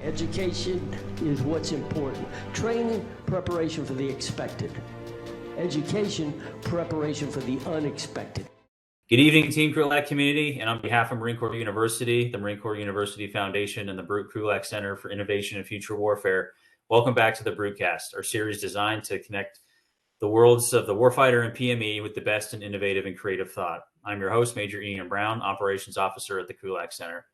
Education is what's important. Training, preparation for the expected. Education, preparation for the unexpected. Good evening, Team Krulak community, and on behalf of Marine Corps University, the Marine Corps University Foundation, and the Krulak Center for Innovation and Future Warfare, welcome back to the Brutcast, our series designed to connect the worlds of the warfighter and PME with the best in innovative and creative thought. I'm your host, Major Ian Brown, Operations Officer at the Krulak Center.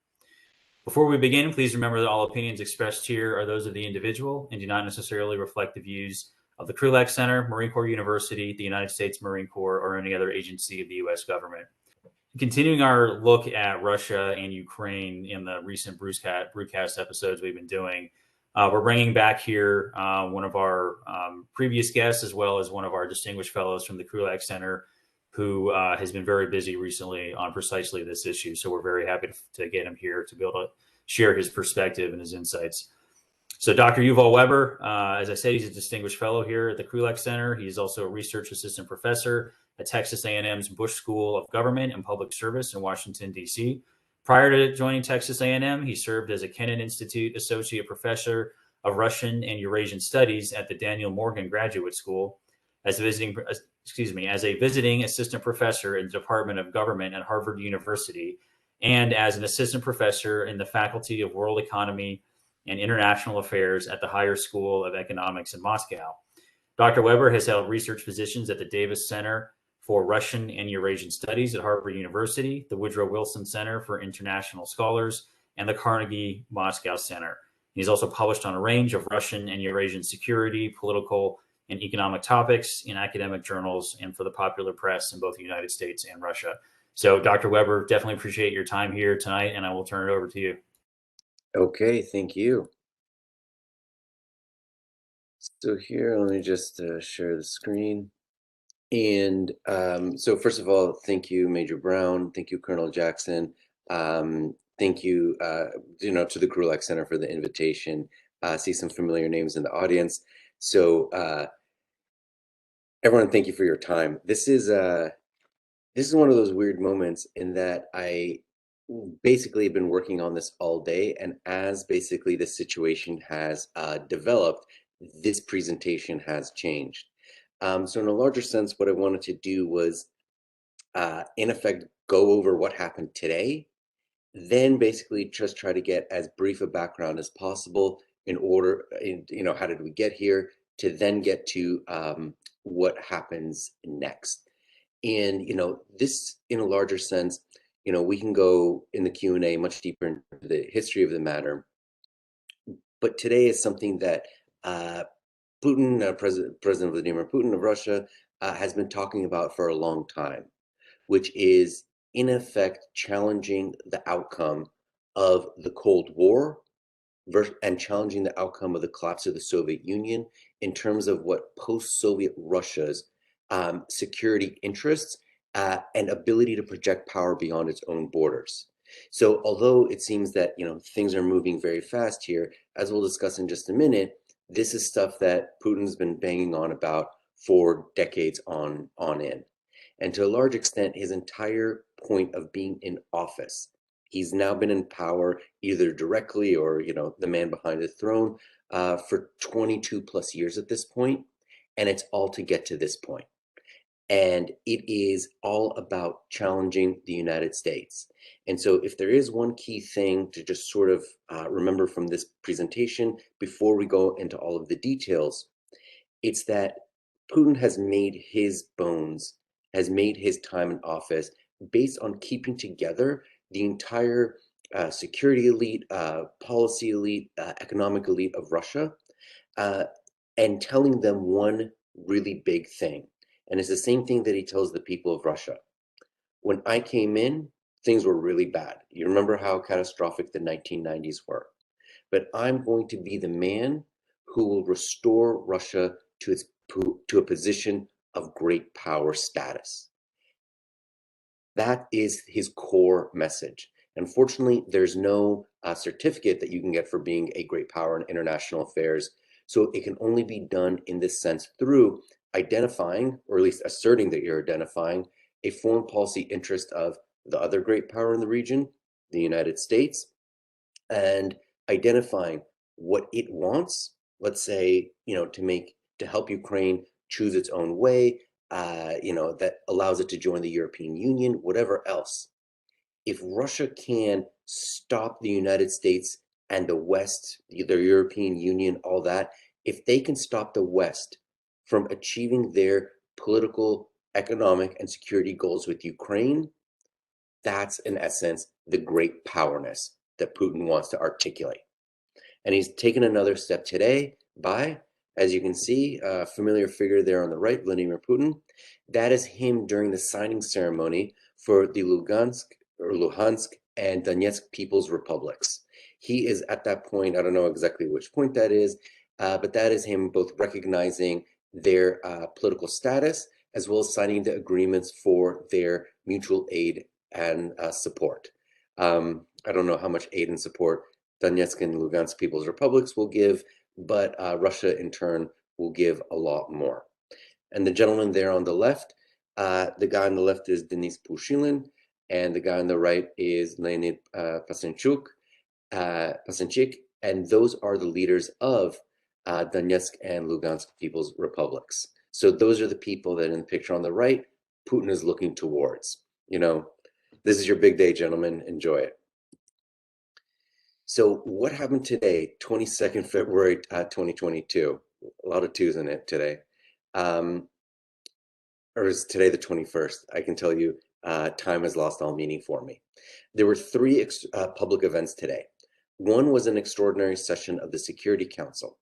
Before we begin, please remember that all opinions expressed here are those of the individual and do not necessarily reflect the views of the Krulak Center, Marine Corps University, the United States Marine Corps, or any other agency of the U.S. government. Continuing our look at Russia and Ukraine in the recent Brutcast episodes we've been doing, we're bringing back here one of our previous guests, as well as one of our distinguished fellows from the Krulak Center, who has been very busy recently on precisely this issue. So we're very happy to get him here to be able to share his perspective and his insights. So Dr. Yuval Weber, as I said, he's a distinguished fellow here at the Krulak Center. He's also a research assistant professor at Texas A&M's Bush School of Government and Public Service in Washington, D.C. Prior to joining Texas A&M, he served as a Kennan Institute Associate Professor of Russian and Eurasian Studies at the Daniel Morgan Graduate School, as a visiting assistant professor in the Department of Government at Harvard University, and as an assistant professor in the Faculty of World Economy and International Affairs at the Higher School of Economics in Moscow. Dr. Weber has held research positions at the Davis Center for Russian and Eurasian Studies at Harvard University, the Woodrow Wilson Center for International Scholars, and the Carnegie Moscow Center. He's also published on a range of Russian and Eurasian security, political, and economic topics in academic journals and for the popular press in both the United States and Russia. So Dr. Weber, definitely appreciate your time here tonight, and I will turn it over to you. Okay, thank you. So here, let me just share the screen. And so first of all, thank you, Major Brown. Thank you, Colonel Jackson. Thank you, to the Krulak Center for the invitation. I see some familiar names in the audience. So everyone, thank you for your time. This is one of those weird moments in that I basically have been working on this all day, and as basically the situation has developed, this presentation has changed. So in a larger sense, what I wanted to do was, in effect, go over what happened today, then basically just try to get as brief a background as possible in order, how did we get here, to then get to what happens next. And, this in a larger sense, we can go in the Q&A much deeper into the history of the matter. But today is something that Putin, President Vladimir Putin of Russia, has been talking about for a long time, which is in effect challenging the outcome of the Cold War and challenging the outcome of the collapse of the Soviet Union in terms of what post-Soviet Russia's security interests and ability to project power beyond its own borders. So although it seems that things are moving very fast here, as we'll discuss in just a minute, this is stuff that Putin's been banging on about for decades on end. And to a large extent, his entire point of being in office, he's now been in power either directly or, the man behind the throne for 22 plus years at this point. And it's all to get to this point. And it is all about challenging the United States. And so if there is one key thing to just sort of remember from this presentation before we go into all of the details, it's that Putin has made his bones, has made his time in office based on keeping together the entire security elite, policy elite, economic elite of Russia, and telling them one really big thing. And it's the same thing that he tells the people of Russia. When I came in, things were really bad. You remember how catastrophic the 1990s were. But I'm going to be the man who will restore Russia to a position of great power status. That is his core message. Unfortunately, there's no certificate that you can get for being a great power in international affairs. So it can only be done in this sense through identifying, or at least asserting that you're identifying, a foreign policy interest of the other great power in the region, the United States, and identifying what it wants, let's say, to help Ukraine choose its own way, that allows it to join the European Union, whatever else. If Russia can stop the United States and the West, the European Union, all that, if they can stop the West from achieving their political, economic, and security goals with Ukraine, that's in essence the great powerness that Putin wants to articulate. And he's taken another step today by, as you can see, a familiar figure there on the right, Vladimir Putin. That is him during the signing ceremony for the Luhansk and Donetsk People's Republics. He is at that point, I don't know exactly which point that is, but that is him both recognizing their political status as well as signing the agreements for their mutual aid and support. I don't know how much aid and support Donetsk and Lugansk People's Republics will give, but Russia in turn will give a lot more. And the gentleman there on the left, the guy on the left is Denis Pushilin, and the guy on the right is Leonid Pasenchuk, and those are the leaders of Donetsk and Lugansk People's Republics. So those are the people that in the picture on the right, Putin is looking towards. This is your big day, gentlemen. Enjoy it. So what happened today, 22nd February 2022? A lot of twos in it today. Or is today the 21st? I can tell you time has lost all meaning for me. There were three public events today. One was an extraordinary session of the Security Council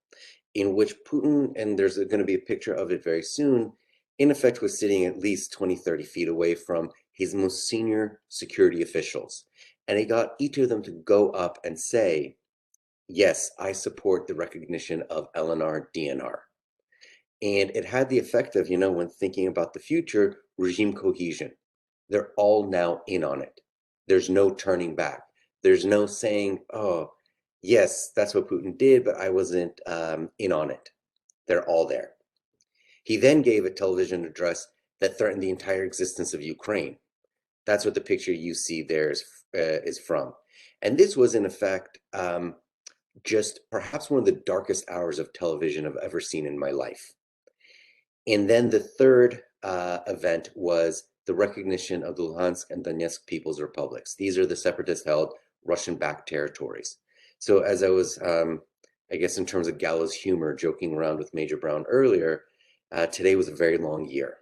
in which Putin, and there's going to be a picture of it very soon, in effect was sitting at least 20, 30 feet away from his most senior security officials. And he got each of them to go up and say, yes, I support the recognition of LNR, DNR. And it had the effect of, when thinking about the future, regime cohesion. They're all now in on it. There's no turning back. There's no saying, oh, yes, that's what Putin did, but I wasn't in on it. They're all there. He then gave a television address that threatened the entire existence of Ukraine. That's what the picture you see there is from. And this was, in effect, just perhaps one of the darkest hours of television I've ever seen in my life. And then the third event was the recognition of the Luhansk and Donetsk People's Republics. These are the separatist-held Russian-backed territories. So as I was, I guess in terms of gallows humor, joking around with Major Brown earlier, today was a very long year.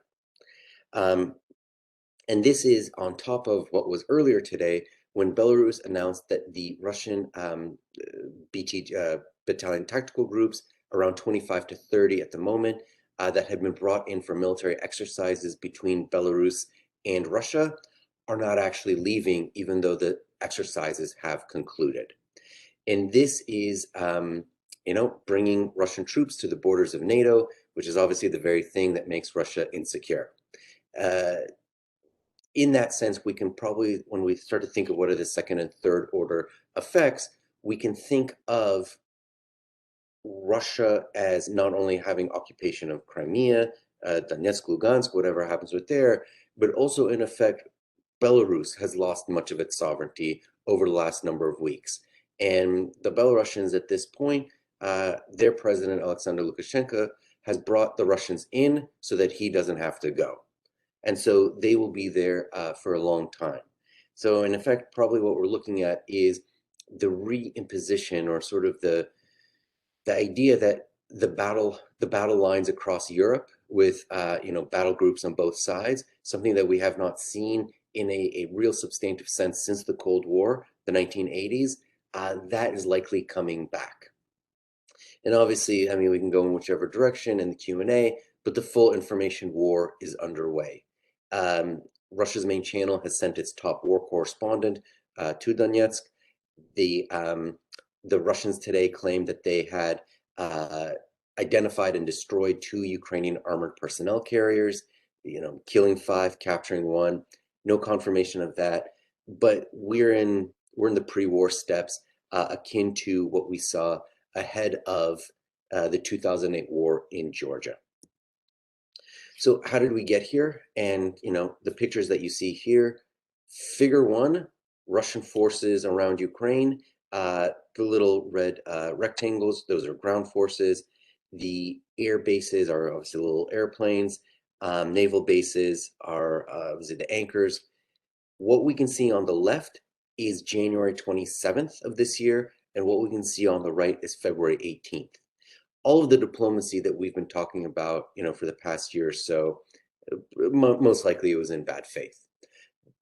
And this is on top of what was earlier today when Belarus announced that the Russian battalion tactical groups, around 25 to 30 at the moment, that had been brought in for military exercises between Belarus and Russia are not actually leaving, even though the exercises have concluded. And this is, bringing Russian troops to the borders of NATO, which is obviously the very thing that makes Russia insecure. In that sense, we can probably, when we start to think of what are the second and third order effects, we can think of Russia as not only having occupation of Crimea, Donetsk, Lugansk, whatever happens with there, but also in effect, Belarus has lost much of its sovereignty over the last number of weeks. And the Belarusians at this point, their president, Alexander Lukashenko, has brought the Russians in so that he doesn't have to go. And so they will be there for a long time. So in effect, probably what we're looking at is the reimposition or sort of the idea that the battle lines across Europe with battle groups on both sides, something that we have not seen in a real substantive sense since the Cold War, the 1980s, that is likely coming back. And obviously, we can go in whichever direction in the Q&A, but the full information war is underway. Russia's main channel has sent its top war correspondent to Donetsk. The Russians today claimed that they had identified and destroyed 2 Ukrainian armored personnel carriers, killing 5, capturing 1. No confirmation of that, but we're in the pre-war steps akin to what we saw ahead of the 2008 war in Georgia. So how did we get here? And the pictures that you see here, figure 1, Russian forces around Ukraine, The little red rectangles, those are ground forces. The air bases are obviously little airplanes. Naval bases are obviously the anchors. What we can see on the left is January 27th of this year, and what we can see on the right is February 18th. All of the diplomacy that we've been talking about, for the past year or so, most likely it was in bad faith.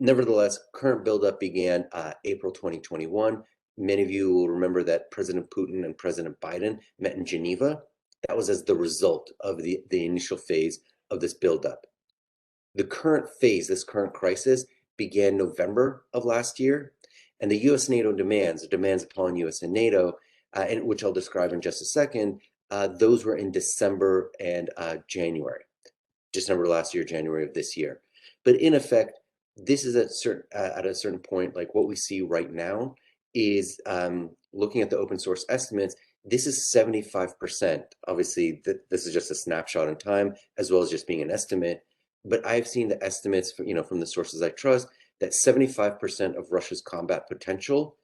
Nevertheless, current buildup began April 2021. Many of you will remember that President Putin and President Biden met in Geneva. That was as the result of the initial phase of this buildup. The current phase, this current crisis, began November of last year, and the U.S.-NATO demands upon U.S. and NATO, and which I'll describe in just a second, those were in December and January. December last year, January of this year. But in effect, this is at a certain point, like what we see right now is looking at the open source estimates, this is 75%. Obviously, this is just a snapshot in time, as well as just being an estimate. But I've seen the estimates from the sources I trust that 75% of Russia's combat potential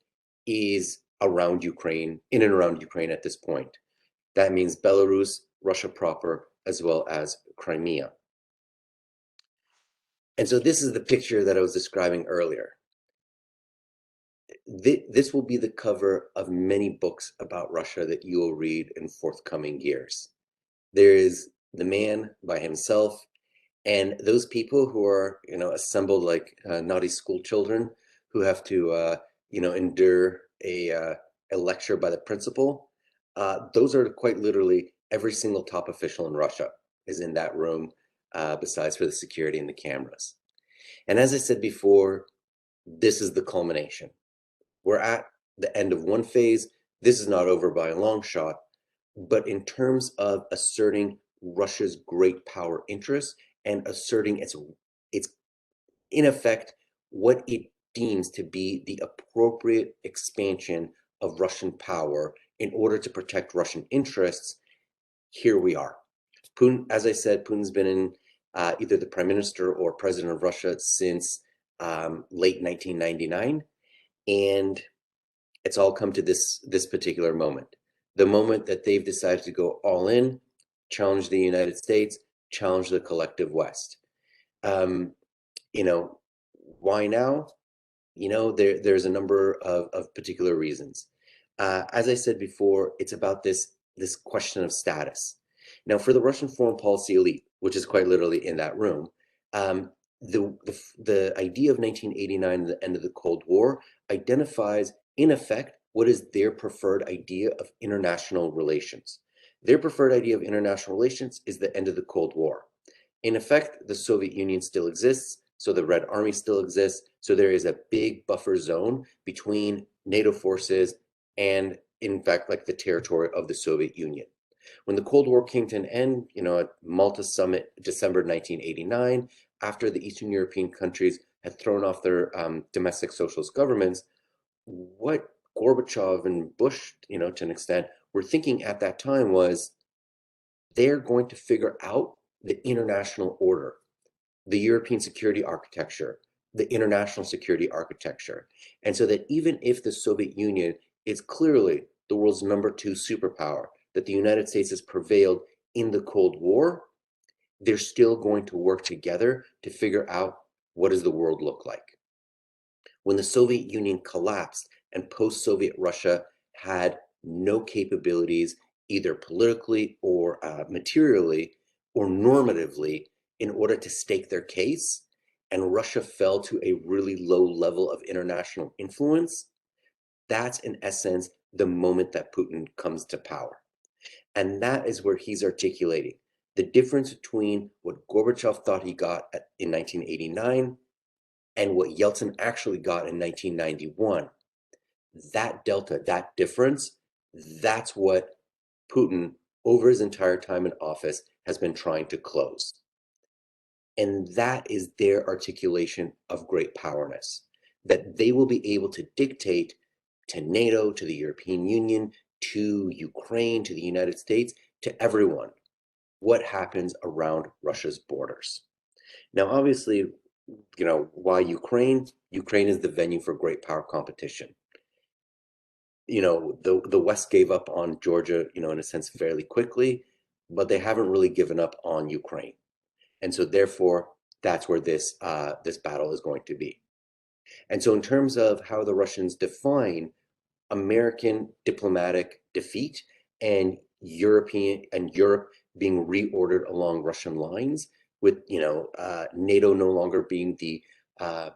is around Ukraine, in and around Ukraine at this point. That means Belarus, Russia proper, as well as Crimea. And so this is the picture that I was describing earlier. This will be the cover of many books about Russia that you will read in forthcoming years. There is the man by himself, and those people who are, assembled like naughty school children who have to, endure a lecture by the principal. Those are quite literally every single top official in Russia is in that room, besides for the security and the cameras. And as I said before, this is the culmination. We're at the end of one phase. This is not over by a long shot, but in terms of asserting Russia's great power interests and asserting its in effect, what it deems to be the appropriate expansion of Russian power in order to protect Russian interests, here we are. Putin, as I said, Putin's been in either the prime minister or president of Russia since late 1999. And it's all come to this particular moment. The moment that they've decided to go all in, challenge the United States, challenge the collective West. Why now? There's a number of particular reasons. As I said before, it's about this question of status. Now, for the Russian foreign policy elite, which is quite literally in that room, the idea of 1989, the end of the Cold War, identifies, in effect, what is their preferred idea of international relations. Their preferred idea of international relations is the end of the Cold War. In effect, the Soviet Union still exists, so the Red Army still exists, so there is a big buffer zone between NATO forces and, in fact, like the territory of the Soviet Union. When the Cold War came to an end, at Malta Summit, December 1989, after the Eastern European countries had thrown off their domestic socialist governments, what Gorbachev and Bush, to an extent, were thinking at that time was they're going to figure out the international order, the European security architecture, the international security architecture. And so that even if the Soviet Union is clearly the world's #2 superpower, that the United States has prevailed in the Cold War, they're still going to work together to figure out what does the world look like. When the Soviet Union collapsed and post-Soviet Russia had no capabilities, either politically or materially or normatively, in order to stake their case, and Russia fell to a really low level of international influence, that's in essence the moment that Putin comes to power. And that is where he's articulating the difference between what Gorbachev thought he got in 1989 and what Yeltsin actually got in 1991. That delta, that difference, that's what Putin, over his entire time in office, has been trying to close. And that is their articulation of great powerness, that they will be able to dictate to NATO, to the European Union, to Ukraine, to the United States, to everyone, what happens around Russia's borders. Now, obviously, why Ukraine? Ukraine is the venue for great power competition. the West gave up on Georgia, in a sense, fairly quickly, but they haven't really given up on Ukraine. And so therefore, that's where this battle is going to be. And so in terms of how the Russians define American diplomatic defeat and Europe being reordered along Russian lines, with NATO no longer being the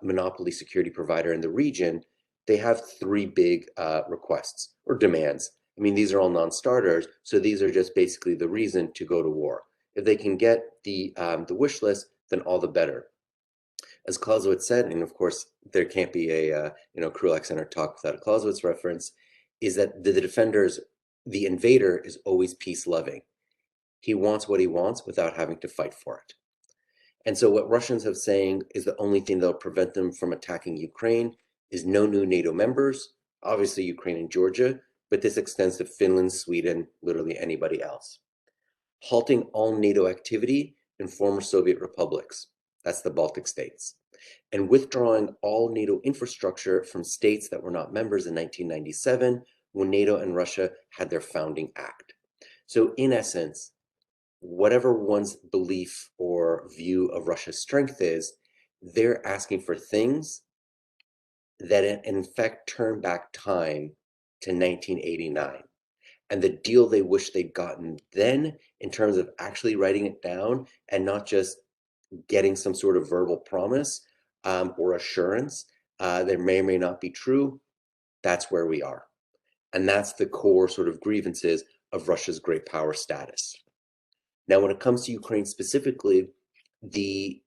monopoly security provider in the region, they have three big requests or demands. I mean, these are all non-starters, so these are just basically the reason to go to war. If they can get the wish list, then all the better. As Clausewitz said, and of course there can't be a Krulak Center talk without a Clausewitz reference, is that the invader is always peace-loving. He wants what he wants without having to fight for it. And so what Russians have saying is the only thing that'll prevent them from attacking Ukraine is no new NATO members, obviously Ukraine and Georgia, but this extends to Finland, Sweden, literally anybody else. Halting all NATO activity in former Soviet republics, that's the Baltic states, and withdrawing all NATO infrastructure from states that were not members in 1997 when NATO and Russia had their founding act. So in essence, whatever one's belief or view of Russia's strength is, they're asking for things that in fact turn back time to 1989. And the deal they wish they'd gotten then, in terms of actually writing it down and not just getting some sort of verbal promise or assurance that may or may not be true, that's where we are. And that's the core sort of grievances of Russia's great power status. Now, when it comes to Ukraine specifically,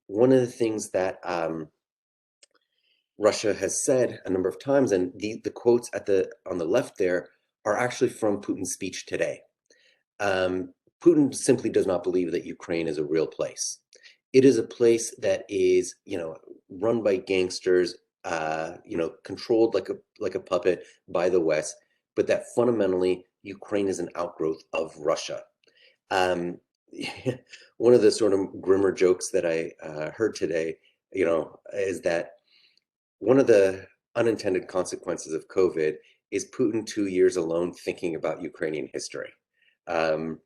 one of the things that Russia has said a number of times, and the quotes on the left there are actually from Putin's speech today. Putin simply does not believe that Ukraine is a real place. It is a place that is, run by gangsters, controlled like a puppet by the West, but that fundamentally Ukraine is an outgrowth of Russia. One of the sort of grimmer jokes that I heard today, is that one of the unintended consequences of COVID is Putin 2 years alone thinking about Ukrainian history. And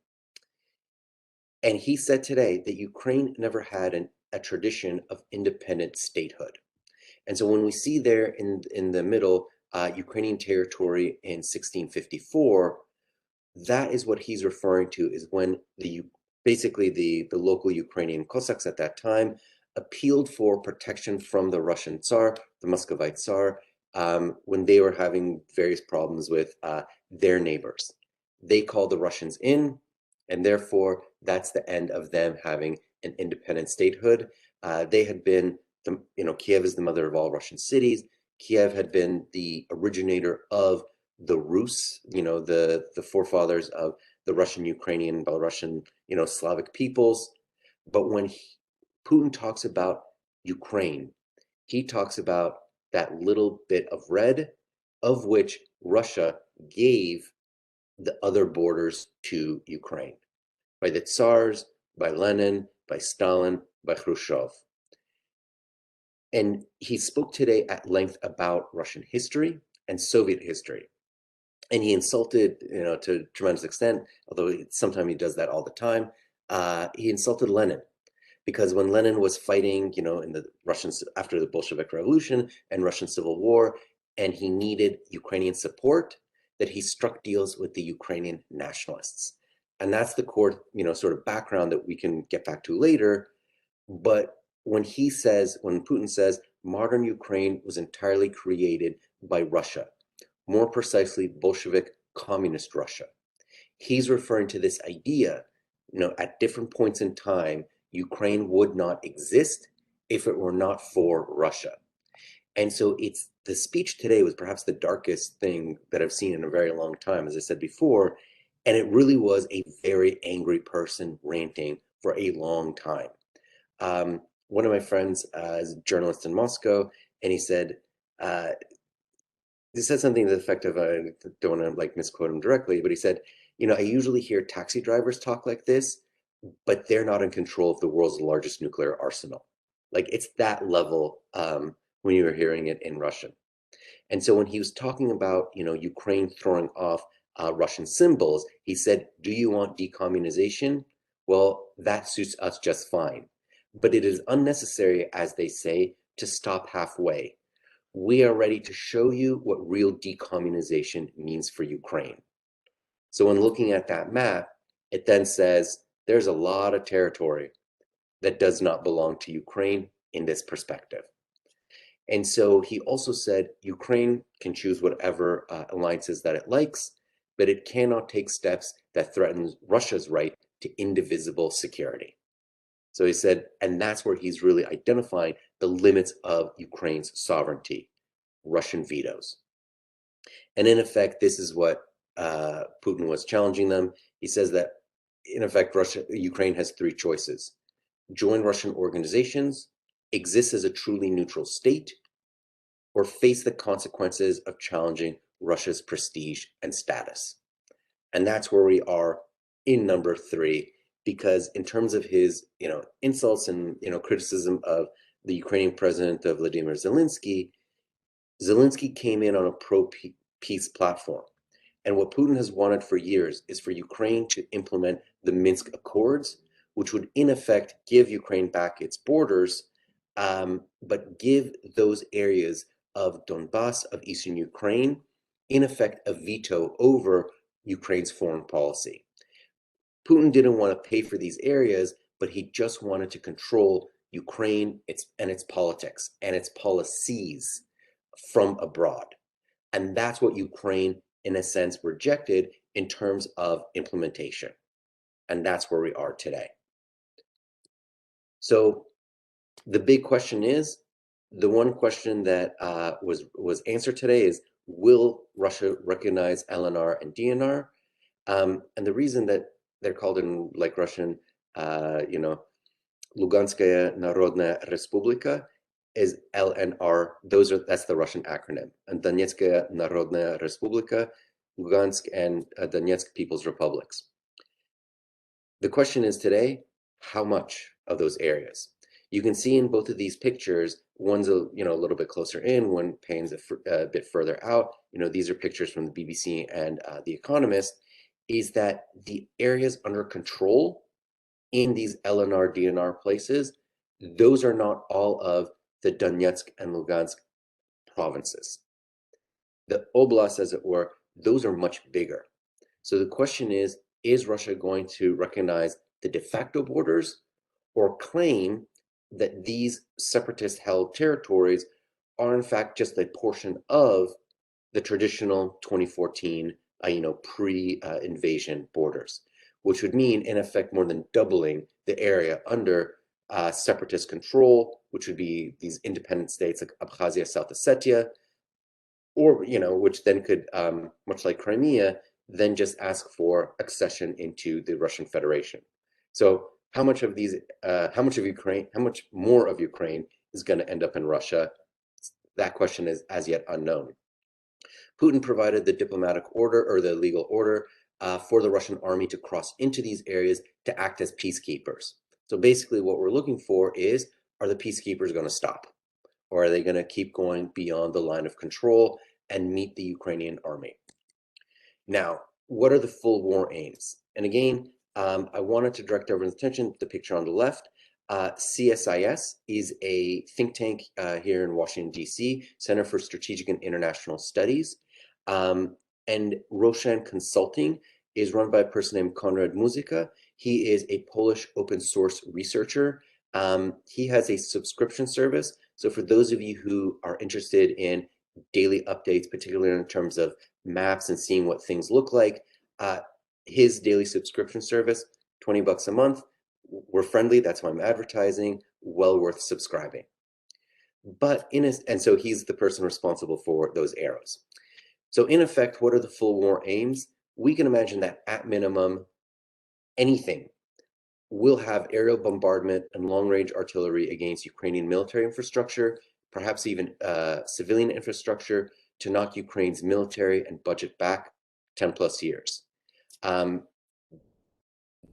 he said today that Ukraine never had a tradition of independent statehood. And so when we see there in the middle, Ukrainian territory in 1654, that is what he's referring to, is when basically the local Ukrainian Cossacks at that time appealed for protection from the Russian Tsar, the Muscovite Tsar, when they were having various problems with their neighbors. They called the Russians in, and therefore that's the end of them having an independent statehood. They had been, Kiev is the mother of all Russian cities. Kiev had been the originator of the Rus, the forefathers of the Russian, Ukrainian, Belarusian, Slavic peoples. But when Putin talks about Ukraine, he talks about that little bit of red, of which Russia gave the other borders to Ukraine, by the Tsars, by Lenin, by Stalin, by Khrushchev. And he spoke today at length about Russian history and Soviet history. And he insulted, to a tremendous extent, although sometimes he does that all the time, he insulted Lenin. Because when Lenin was fighting, in the Russians after the Bolshevik Revolution and Russian Civil War, and he needed Ukrainian support, that he struck deals with the Ukrainian nationalists. And that's the core, sort of background that we can get back to later. But when Putin says modern Ukraine was entirely created by Russia, more precisely Bolshevik communist Russia, he's referring to this idea, at different points in time, Ukraine would not exist if it were not for Russia. And so the speech today was perhaps the darkest thing that I've seen in a very long time, as I said before, and it really was a very angry person ranting for a long time. One of my friends is a journalist in Moscow, and he said something to the effect of, I don't want to misquote him directly, but he said, I usually hear taxi drivers talk like this, but they're not in control of the world's largest nuclear arsenal. It's that level when you were hearing it in Russian. And so when he was talking about, Ukraine throwing off Russian symbols, he said, do you want decommunization? Well, that suits us just fine. But it is unnecessary, as they say, to stop halfway. We are ready to show you what real decommunization means for Ukraine. So when looking at that map, it then says there's a lot of territory that does not belong to Ukraine in this perspective. And so he also said Ukraine can choose whatever alliances that it likes, but it cannot take steps that threaten Russia's right to indivisible security. So he said, and that's where he's really identifying the limits of Ukraine's sovereignty, Russian vetoes. And in effect, this is what Putin was challenging them. He says that, in effect, Ukraine has three choices: join Russian organizations, exist as a truly neutral state, or face the consequences of challenging Russia's prestige and status. And that's where we are in number three, because in terms of his, insults and, criticism of the Ukrainian president, Vladimir Zelensky, Zelensky came in on a pro-peace platform. And what Putin has wanted for years is for Ukraine to implement the Minsk Accords, which would in effect give Ukraine back its borders, but give those areas of Donbass, of eastern Ukraine, in effect a veto over Ukraine's foreign policy. Putin didn't want to pay for these areas, but he just wanted to control Ukraine and its politics and its policies from abroad. And that's what Ukraine, in a sense, rejected in terms of implementation. And that's where we are today. So the big question is, the one question that was answered today is, will Russia recognize LNR and DNR? And the reason that they're called in like Russian, Luganskaya Narodная Respublika is LNR. That's the Russian acronym. And Donetskaya Narodная Respublika, Lugansk and Donetsk People's Republics. The question is today, how much of those areas? You can see in both of these pictures, one's a little bit closer in, one pans a bit further out. These are pictures from the BBC and The Economist. Is that the areas under control in these LNR, DNR places, those are not all of the Donetsk and Lugansk provinces. The oblasts, as it were, those are much bigger. So the question is Russia going to recognize the de facto borders or claim that these separatist-held territories are in fact just a portion of the traditional 2014 pre-invasion borders, which would mean, in effect, more than doubling the area under separatist control, which would be these independent states like Abkhazia, South Ossetia, or, which then could, much like Crimea, then just ask for accession into the Russian Federation. So how much more of Ukraine is going to end up in Russia? That question is as yet unknown. Putin provided the diplomatic order or the legal order for the Russian army to cross into these areas to act as peacekeepers. So basically what we're looking for is, are the peacekeepers going to stop? Or are they going to keep going beyond the line of control and meet the Ukrainian army? Now, what are the full war aims? And again, I wanted to direct everyone's attention to the picture on the left. CSIS is a think tank here in Washington, D.C., Center for Strategic and International Studies. And Roshan Consulting is run by a person named Konrad Muzyka. He is a Polish open source researcher. He has a subscription service. So for those of you who are interested in daily updates, particularly in terms of maps and seeing what things look like, his daily subscription service, $20 a month. We're friendly, that's why I'm advertising, well worth subscribing. And so he's the person responsible for those arrows. So in effect, what are the full war aims? We can imagine that at minimum, anything will have aerial bombardment and long-range artillery against Ukrainian military infrastructure, perhaps even civilian infrastructure, to knock Ukraine's military and budget back 10 plus years.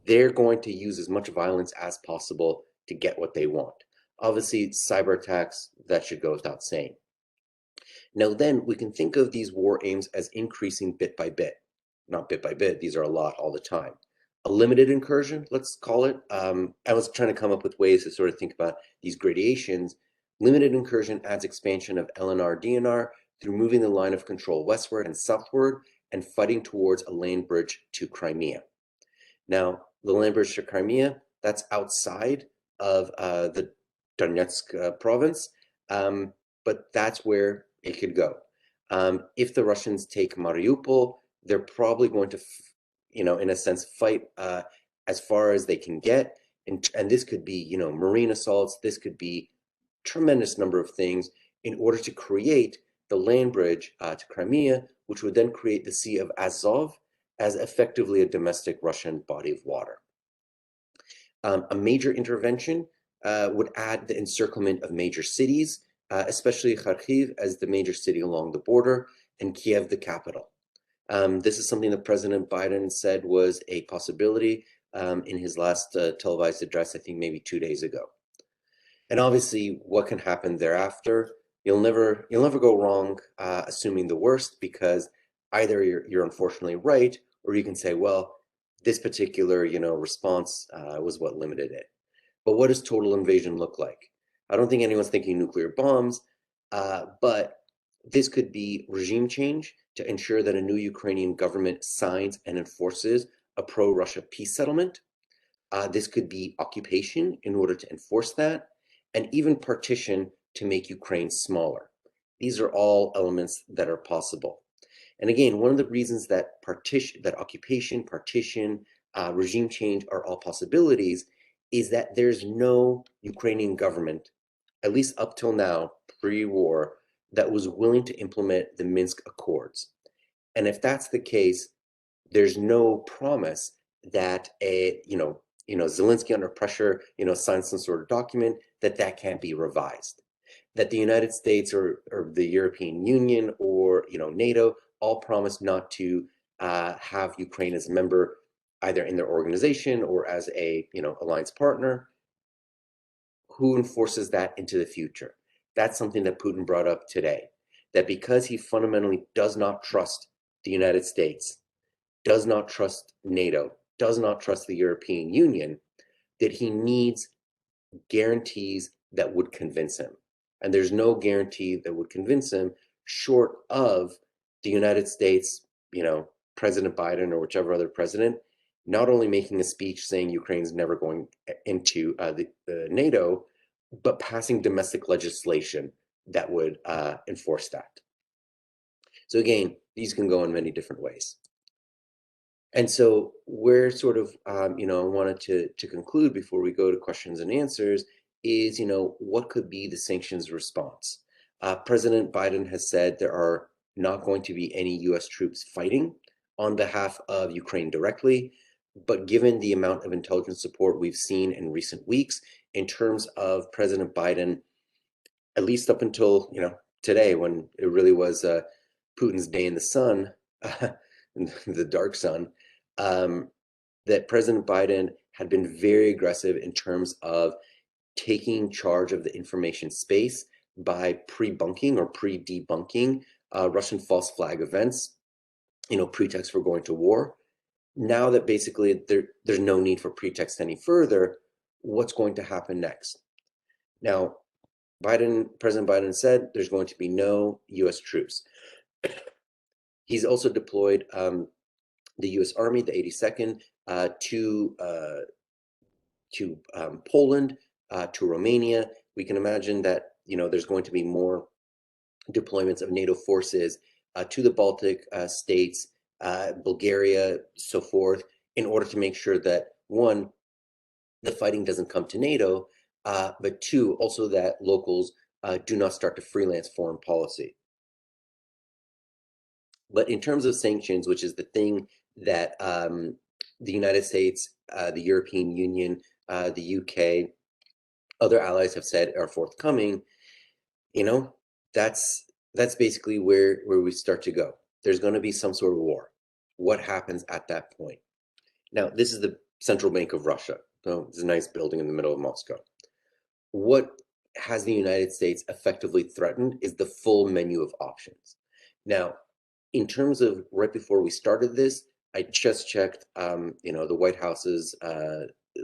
They're going to use as much violence as possible to get what they want. Obviously, cyber attacks, that should go without saying. Now then, we can think of these war aims as increasing bit by bit. Not bit by bit, these are a lot all the time. A limited incursion, let's call it. I was trying to come up with ways to sort of think about these gradations. Limited incursion adds expansion of LNR, DNR through moving the line of control westward and southward and fighting towards a land bridge to Crimea. Now, the land bridge to Crimea, that's outside of the Donetsk province, but that's where it could go. If the Russians take Mariupol, they're probably going to, in a sense, fight as far as they can get. And this could be, marine assaults. This could be tremendous number of things in order to create the land bridge to Crimea, which would then create the Sea of Azov as effectively a domestic Russian body of water. A major intervention would add the encirclement of major cities, especially Kharkiv as the major city along the border, and Kiev the capital. This is something that President Biden said was a possibility in his last televised address, I think maybe 2 days ago. And obviously, what can happen thereafter? You'll never go wrong assuming the worst, because either you're unfortunately right, or you can say, well, this particular response was what limited it. But what does total invasion look like? I don't think anyone's thinking nuclear bombs, but this could be regime change to ensure that a new Ukrainian government signs and enforces a pro-Russia peace settlement. This could be occupation in order to enforce that, and even partition to make Ukraine smaller. These are all elements that are possible. And again, one of the reasons that occupation, partition, regime change are all possibilities is that there's no Ukrainian government, at least up till now, pre-war, that was willing to implement the Minsk Accords. And if that's the case, there's no promise that Zelensky under pressure, signs some sort of document that can't be revised. That the United States or the European Union or NATO all promise not to have Ukraine as a member either in their organization or as a alliance partner. Who enforces that into the future? That's something that Putin brought up today. That because he fundamentally does not trust the United States, does not trust NATO, does not trust the European Union, that he needs guarantees that would convince him. And there's no guarantee that would convince him short of the United States, President Biden or whichever other president, not only making a speech saying Ukraine's never going into the NATO, but passing domestic legislation that would enforce that. So again, these can go in many different ways. And so where sort of, I wanted to conclude before we go to questions and answers is, what could be the sanctions response? President Biden has said there are not going to be any US troops fighting on behalf of Ukraine directly, but given the amount of intelligence support we've seen in recent weeks in terms of President Biden, at least up until, today when it really was Putin's day in the sun, the dark sun, that President Biden had been very aggressive in terms of taking charge of the information space by pre-bunking or pre-debunking Russian false flag events, pretext for going to war. Now that basically there's no need for pretext any further, what's going to happen next? Now, President Biden said there's going to be no US troops. He's also deployed the U.S. Army, the 82nd, to Poland, to Romania. We can imagine that there's going to be more deployments of NATO forces to the Baltic states, Bulgaria, so forth, in order to make sure that one, the fighting doesn't come to NATO, but two, also that locals do not start to freelance foreign policy. But in terms of sanctions, which is the thing that the United States, the European Union, the UK, other allies have said are forthcoming, that's basically where we start to go. There's going to be some sort of war. What happens at that point? Now, this is the Central Bank of Russia. So it's a nice building in the middle of Moscow. What has the United States effectively threatened is the full menu of options. Now, in terms of right before we started this, I just checked, the White House's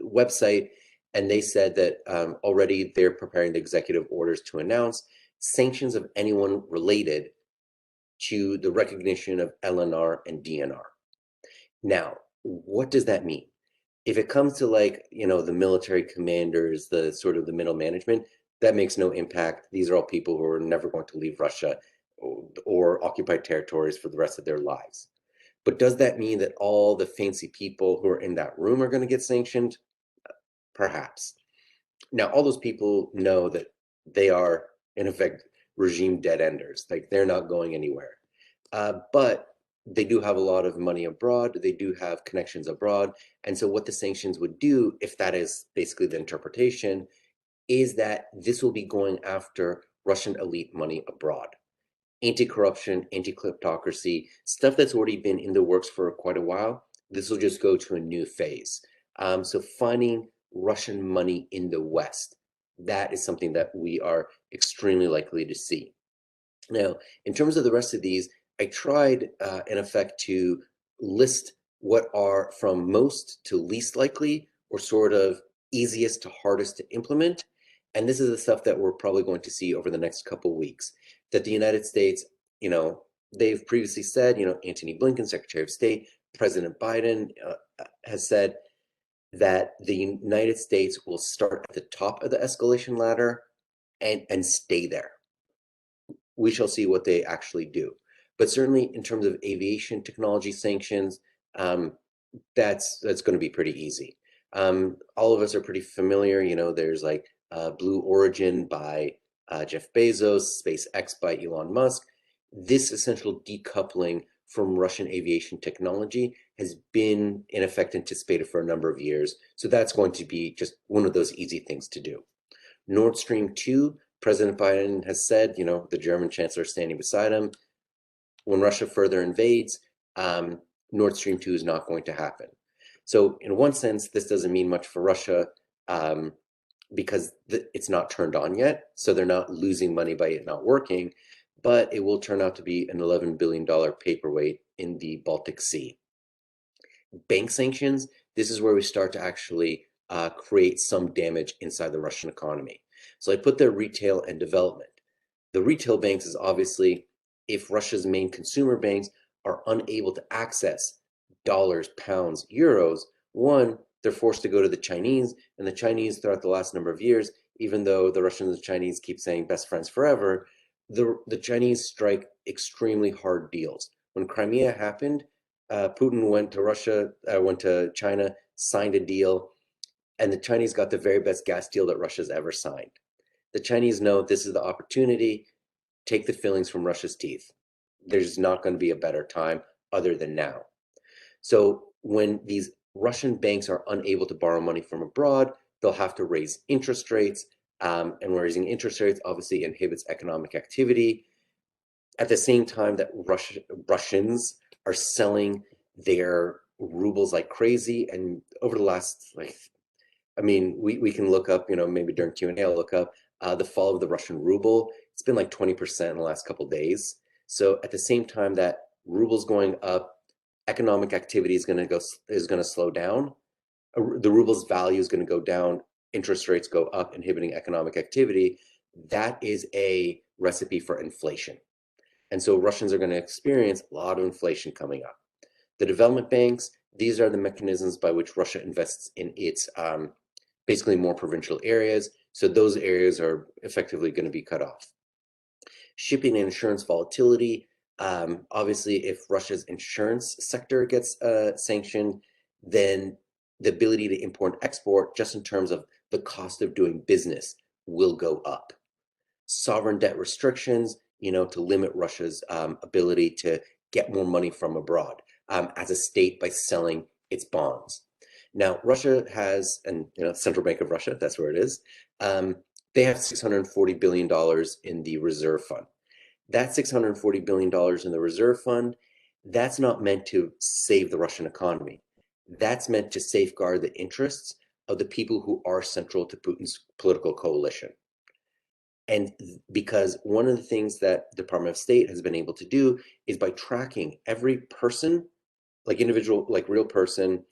website, and they said that already they're preparing the executive orders to announce sanctions of anyone related to the recognition of LNR and DNR. Now, what does that mean? If it comes to the military commanders, the sort of the middle management, that makes no impact. These are all people who are never going to leave Russia or occupied territories for the rest of their lives. But does that mean that all the fancy people who are in that room are going to get sanctioned? Perhaps. Now, all those people know that they are, in effect, regime dead enders. Like, they're not going anywhere. But they do have a lot of money abroad. They do have connections abroad. And so what the sanctions would do, if that is basically the interpretation, is that this will be going after Russian elite money abroad. Anti-corruption, anti-kleptocracy, stuff that's already been in the works for quite a while. This will just go to a new phase. So finding Russian money in the West, that is something that we are extremely likely to see. Now, in terms of the rest of these, I tried, in effect, to list what are from most to least likely, or sort of easiest to hardest to implement. And this is the stuff that we're probably going to see over the next couple of weeks. That the United States, they've previously said, Antony Blinken, Secretary of State, President Biden has said that the United States will start at the top of the escalation ladder and stay there. We shall see what they actually do. But certainly in terms of aviation technology sanctions, that's going to be pretty easy. All of us are pretty familiar. There's Blue Origin by Jeff Bezos, SpaceX by Elon Musk. This essential decoupling from Russian aviation technology has been in effect anticipated for a number of years. So that's going to be just one of those easy things to do. Nord Stream 2, President Biden has said, the German chancellor standing beside him, when Russia further invades, Nord Stream 2 is not going to happen. So in one sense, this doesn't mean much for Russia because it's not turned on yet. So they're not losing money by it not working, but it will turn out to be an $11 billion paperweight in the Baltic Sea. Bank sanctions, this is where we start to actually create some damage inside the Russian economy. So I put there retail and development. The retail banks is obviously if Russia's main consumer banks are unable to access dollars, pounds, euros, one, they're forced to go to the Chinese, and the Chinese throughout the last number of years, even though the Russians and the Chinese keep saying best friends forever, the Chinese strike extremely hard deals. When Crimea happened, Putin went to China, signed a deal, and the Chinese got the very best gas deal that Russia's ever signed. The Chinese know this is the opportunity. Take the fillings from Russia's teeth. There's not going to be a better time other than now. So when these Russian banks are unable to borrow money from abroad, they'll have to raise interest rates. And raising interest rates obviously inhibits economic activity. At the same time that Russians are selling their rubles like crazy. And over the last, we can look up, maybe during Q&A, I'll look up the fall of the Russian ruble. It's been like 20% in the last couple of days. So at the same time that ruble's going up, economic activity is going to slow down. The ruble's value is going to go down. Interest rates go up, inhibiting economic activity. That is a recipe for inflation. And so Russians are going to experience a lot of inflation coming up. The development banks, these are the mechanisms by which Russia invests in its basically more provincial areas. So those areas are effectively going to be cut off. Shipping and insurance volatility. Obviously, if Russia's insurance sector gets sanctioned, then the ability to import and export, just in terms of the cost of doing business, will go up. Sovereign debt restrictions, to limit Russia's ability to get more money from abroad as a state by selling its bonds. Now, Russia has, and Central Bank of Russia, that's where it is, they have $640 billion in the reserve fund. That $640 billion in the reserve fund, that's not meant to save the Russian economy. That's meant to safeguard the interests of the people who are central to Putin's political coalition. And because one of the things that the Department of State has been able to do is by tracking every person, like individual, like real person,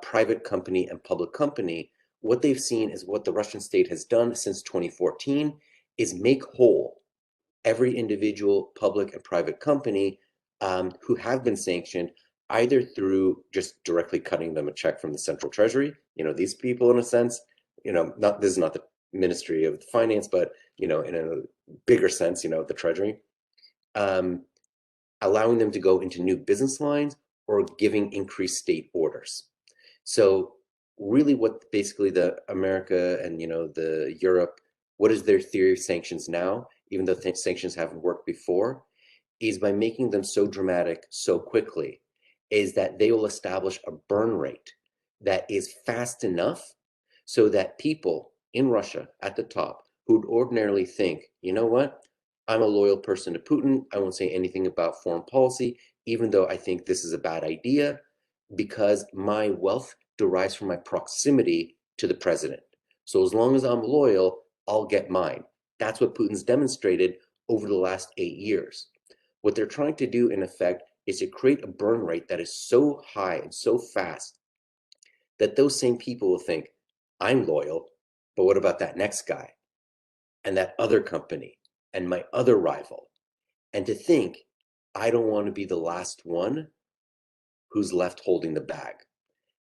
private company and public company, what they've seen is what the Russian state has done since 2014 is make whole every individual public and private company who have been sanctioned, either through just directly cutting them a check from the central treasury, these people in a sense, not, this is not the Ministry of Finance, but, in a bigger sense, the treasury, allowing them to go into new business lines or giving increased state orders. So really what basically the America and, the Europe, what is their theory of sanctions now, even though sanctions haven't worked before, is by making them so dramatic so quickly, is that they will establish a burn rate that is fast enough so that people in Russia at the top who'd ordinarily think, you know what, I'm a loyal person to Putin, I won't say anything about foreign policy, even though I think this is a bad idea, because my wealth derives from my proximity to the president. So as long as I'm loyal, I'll get mine. That's what Putin's demonstrated over the last 8 years. What they're trying to do, in effect, is to create a burn rate that is so high and so fast that those same people will think, I'm loyal, but what about that next guy and that other company and my other rival? And to think, I don't want to be the last one who's left holding the bag.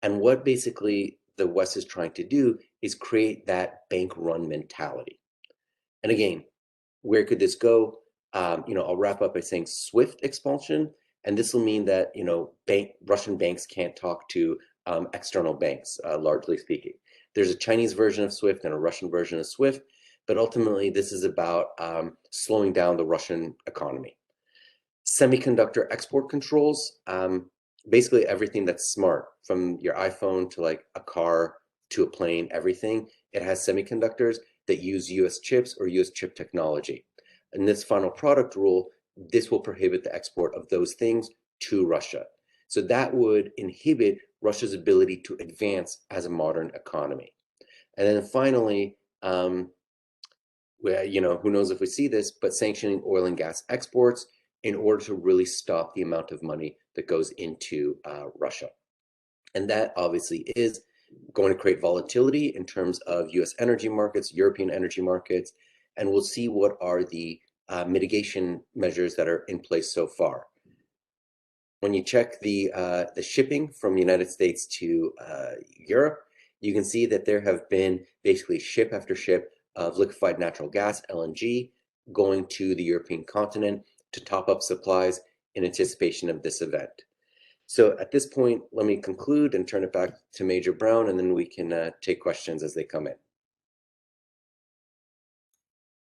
And what basically the West is trying to do is create that bank run mentality. And again, where could this go? I'll wrap up by saying SWIFT expulsion, and this will mean that Russian banks can't talk to external banks, largely speaking. There's a Chinese version of SWIFT and a Russian version of SWIFT, but ultimately this is about slowing down the Russian economy. Semiconductor export controls, basically everything that's smart, from your iPhone to like a car to a plane, everything, it has semiconductors that use US chips or US chip technology. In this final product rule, this will prohibit the export of those things to Russia. So that would inhibit Russia's ability to advance as a modern economy. And then finally, who knows if we see this, but sanctioning oil and gas exports in order to really stop the amount of money that goes into Russia. And that obviously is going to create volatility in terms of US energy markets, European energy markets, and we'll see what are the mitigation measures that are in place so far. When you check the shipping from the United States to Europe, you can see that there have been basically ship after ship of liquefied natural gas, LNG, going to the European continent to top up supplies in anticipation of this event. So at this point, let me conclude and turn it back to Major Brown, and then we can take questions as they come in.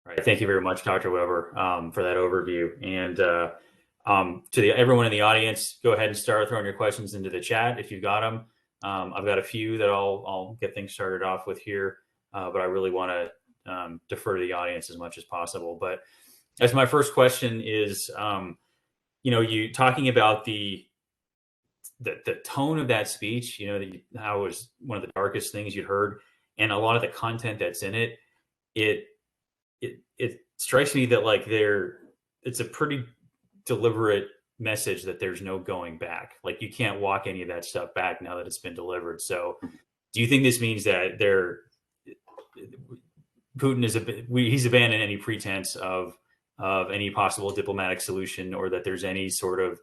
All right. Thank you very much, Dr. Weber, for that overview. And to everyone in the audience, go ahead and start throwing your questions into the chat if you've got them. I've got a few that I'll get things started off with here, but I really want to defer to the audience as much as possible. But as my first question is, you talking about the tone of that speech, how it was one of the darkest things you'd heard, and a lot of the content that's in it, it strikes me that it's a pretty deliberate message that there's no going back. Like, you can't walk any of that stuff back now that it's been delivered. So do you think this means that Putin he's abandoned any pretense of any possible diplomatic solution, or that there's any sort of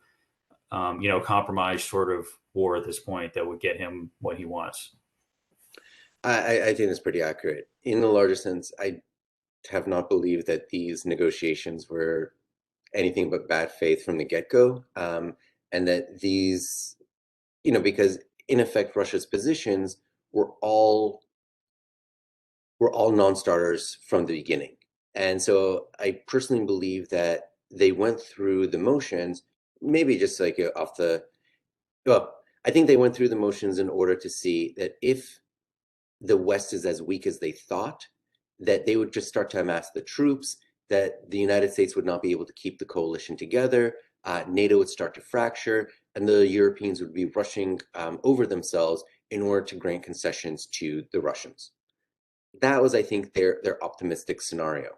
compromise sort of war at this point that would get him what he wants? I think that's pretty accurate. In the larger sense, I have not believed that these negotiations were anything but bad faith from the get-go, and that these, because in effect Russia's positions were all non-starters from the beginning. And so I personally believe that they went through the motions, maybe just like I think they went through the motions in order to see that if the West is as weak as they thought, that they would just start to amass the troops, that the United States would not be able to keep the coalition together, NATO would start to fracture, and the Europeans would be rushing over themselves in order to grant concessions to the Russians. That was, I think, their optimistic scenario.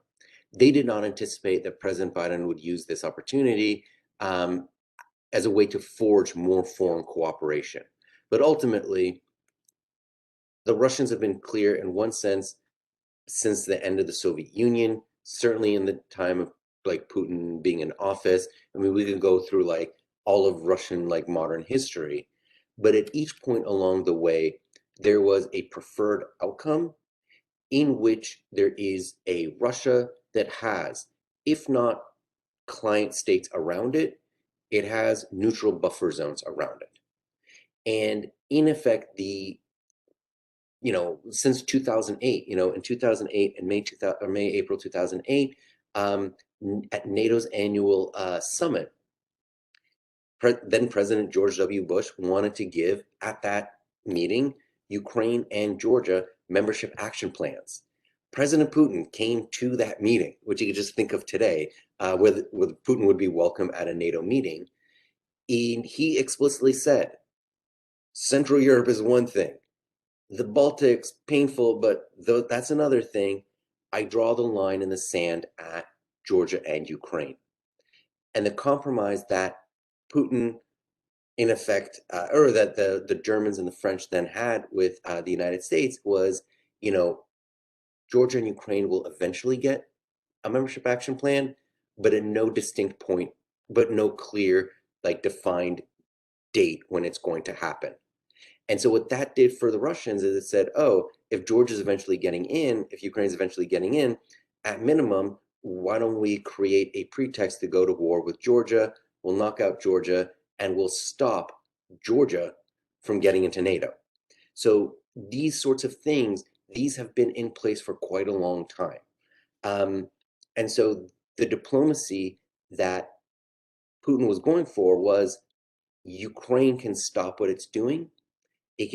they did not anticipate that President Biden would use this opportunity as a way to forge more foreign cooperation. But ultimately, the Russians have been clear in one sense since the end of the Soviet Union, certainly in the time of like Putin being in office. I mean, we can go through like all of Russian like modern history, but at each point along the way, there was a preferred outcome in which there is a Russia that has, if not client states around it, it has neutral buffer zones around it. And in effect, since 2008, in 2008 and April 2008, at NATO's annual summit, then President George W. Bush wanted to give at that meeting Ukraine and Georgia membership action plans. President Putin came to that meeting, which you could just think of today, where Putin would be welcome at a NATO meeting. And he explicitly said, Central Europe is one thing. The Baltics, painful, but that's another thing. I draw the line in the sand at Georgia and Ukraine. And the compromise that Putin, in effect, or that the Germans and the French then had with the United States was, Georgia and Ukraine will eventually get a membership action plan, but at no distinct point, but no clear, like defined date when it's going to happen. And so what that did for the Russians is it said, oh, if Georgia's eventually getting in, if Ukraine's eventually getting in, at minimum, why don't we create a pretext to go to war with Georgia? We'll knock out Georgia and we'll stop Georgia from getting into NATO. So these sorts of things, these have been in place for quite a long time. And so the diplomacy that Putin was going for was Ukraine can stop what it's doing. It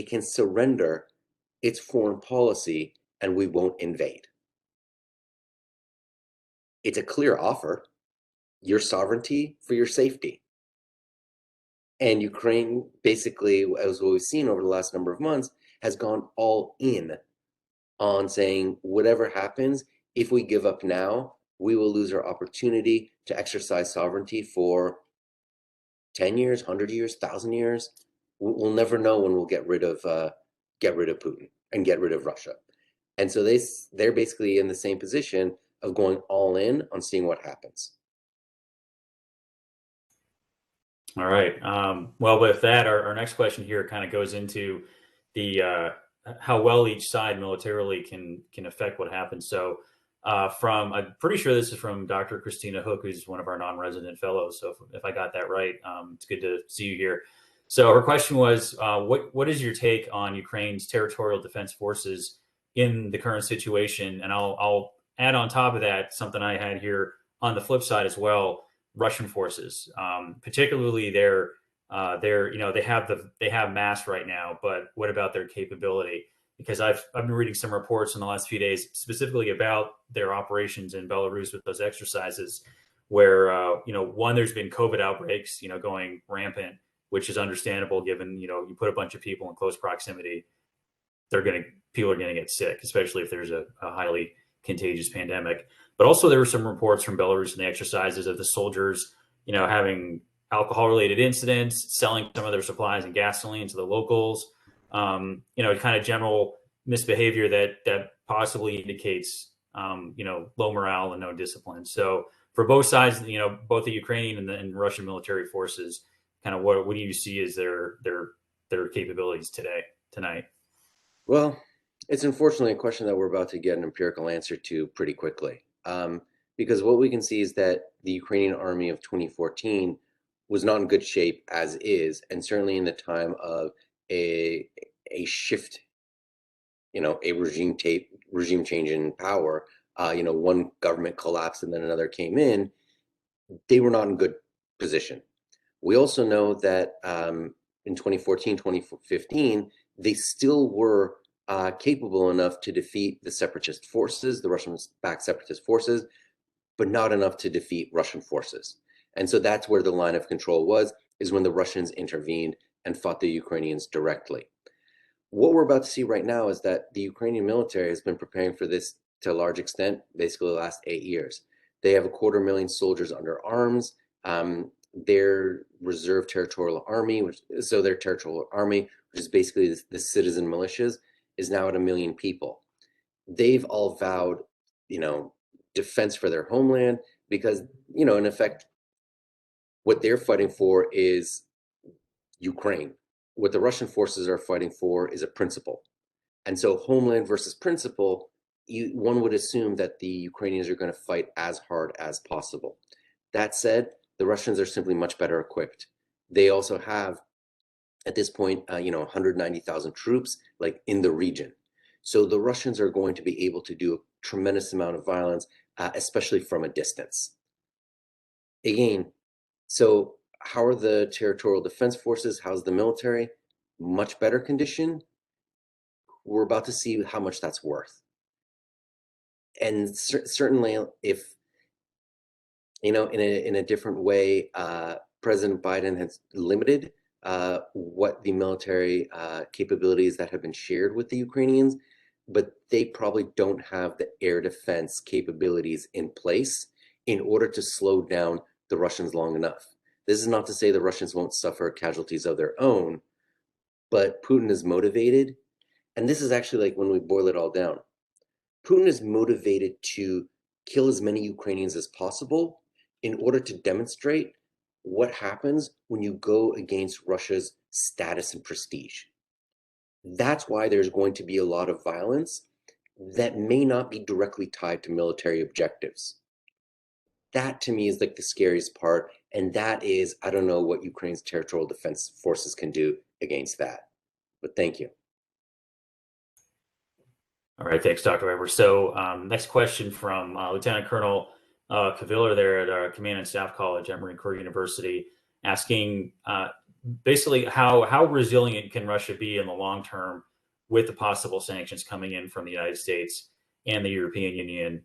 can surrender its foreign policy and we won't invade. It's a clear offer, your sovereignty for your safety. And Ukraine, basically, as what we've seen over the last number of months, has gone all in on saying, whatever happens, if we give up now, we will lose our opportunity to exercise sovereignty for 10 years, 100 years, 1,000 years. We'll never know when we'll get rid of Putin and get rid of Russia. And so they're basically in the same position of going all in on seeing what happens. All right. Well, with that, our next question here kind of goes into the how well each side militarily can affect what happens. So I'm pretty sure this is from Dr. Christina Hook, who's one of our non-resident fellows. So if I got that right, it's good to see you here. So her question was, what is your take on Ukraine's territorial defense forces in the current situation? And I'll add on top of that something I had here on the flip side as well. Russian forces, particularly they have mass right now, but what about their capability? Because I've been reading some reports in the last few days specifically about their operations in Belarus with those exercises, where there's been COVID outbreaks, going rampant, which is understandable given you put a bunch of people in close proximity, people are going to get sick, especially if there's a highly contagious pandemic. But also there were some reports from Belarus in the exercises of the soldiers, having alcohol-related incidents, selling some of their supplies and gasoline to the locals, kind of general misbehavior that possibly indicates, low morale and no discipline. So for both sides, both the Ukrainian and Russian military forces, kind of what do you see as their capabilities tonight? Well, it's unfortunately a question that we're about to get an empirical answer to pretty quickly. Because what we can see is that the Ukrainian army of 2014 was not in good shape as is, and certainly in the time of a shift, a regime change in power, one government collapsed and then another came in, they were not in good position. We also know that in 2014, 2015, they still were capable enough to defeat the separatist forces, the Russian-backed separatist forces, but not enough to defeat Russian forces. And so that's where the line of control is when the Russians intervened and fought the Ukrainians directly. What we're about to see right now is that the Ukrainian military has been preparing for this to a large extent, basically the last 8 years. They have 250,000 soldiers under arms. Their reserve territorial army, which is basically the citizen militias, is now at 1 million people. They've all vowed, defense for their homeland because, in effect, what they're fighting for is Ukraine. What the Russian forces are fighting for is a principle. And so homeland versus principle, one would assume that the Ukrainians are going to fight as hard as possible. That said, the Russians are simply much better equipped. They also have, at this point, 190,000 troops in the region. So the Russians are going to be able to do a tremendous amount of violence, especially from a distance. Again, so how are the territorial defense forces? How's the military? Much better condition. We're about to see how much that's worth. And certainly, if in a different way, President Biden has limited what the military capabilities that have been shared with the Ukrainians, but they probably don't have the air defense capabilities in place in order to slow down the Russians long enough. This is not to say the Russians won't suffer casualties of their own, but Putin is motivated. And this is actually when we boil it all down. Putin is motivated to kill as many Ukrainians as possible in order to demonstrate what happens when you go against Russia's status and prestige. That's why there's going to be a lot of violence that may not be directly tied to military objectives. That to me is the scariest part. And that is, I don't know what Ukraine's territorial defense forces can do against that. But thank you. All right, thanks, Dr. Weber. So next question from Lieutenant Colonel Kaviller there at Command and Staff College at Marine Corps University, asking basically how resilient can Russia be in the long term with the possible sanctions coming in from the United States and the European Union,